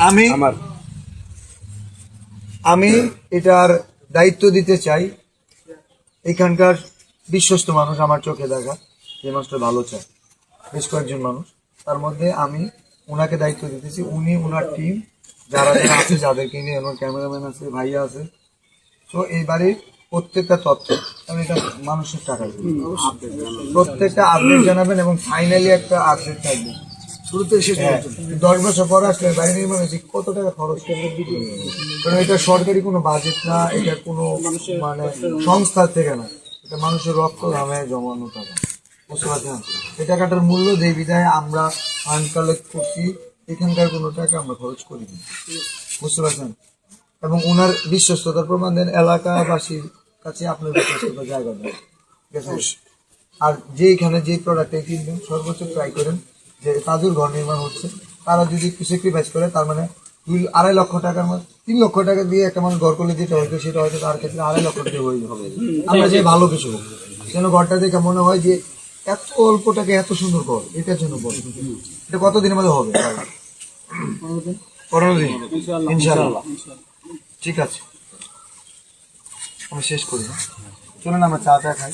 আমি আমি এটার দায়িত্ব দিতে চাই এখানকার বিশ্বস্ত মানুষ, আমার চোখে দেখা যে মানুষটা ভালো চায়, বেশ কয়েকজন মানুষ, তার মধ্যে আমি ওনাকে দায়িত্ব দিতেছি। উনি ওনার টিম যারা যারা আছে, যাদেরকে নিয়ে ওনার ক্যামেরাম্যান আছে, ভাইয়া আছে, তো এই বাড়ির প্রত্যেকটা তথ্য আমি এটা মানুষের টাকা প্রত্যেকটা আপডেট জানাবেন এবং ফাইনালি একটা আপডেট থাকবে। শুরুতে শেষ 10 বছর পর আসলে বাড়ি নির্মাণ হয়েছে কত টাকা খরচ করবে, কারণ এটা সরকারি কোনো বাজেট না, এটা কোনো মানে সংস্থা থেকে না, এটা মানুষের রক্ত ঘামে জমানো টাকা, বুঝতে পারছেন? এই টাকাটার মূল্য যে বিধায় আমরা ফান্ড কালেক্ট করছি, এখানকার কোনো টাকা আমরা খরচ করিনি, বুঝতে পারছেন? এবং ওনার বিশ্বস্ততার প্রমাণ দেন এলাকাবাসীর কাছে, আপনার বিশ্বস্ততার জায়গা দেন, ঠিক আছে? আর যেখানে যে প্রোডাক্টে কিনবেন সর্বোচ্চ ট্রাই করেন যে তাদের ঘর নির্মাণ হচ্ছে, তারা যদি একটু স্যাক্রিফাইস করে, তার মানে 2-2.5 লক্ষ টাকার মধ্যে 3 লক্ষ টাকা দিয়ে একটা মানুষ ঘর করলে যেটা হয়তো সেটা হয়তো তার ক্ষেত্রে 2.5 লক্ষ টাকা হয়ে হবে। আমরা যে ভালো কিছু হোক, যেন ঘরটা দেখে মনে হয় যে এত অল্প টাকা এত সুন্দর ঘর, এটার জন্য বল। এটা কতদিনের মধ্যে হবে? 15 দিন ইনশাআল্লাহ। ঠিক আছে, আমি শেষ করি, চলুন আমরা চা খাই।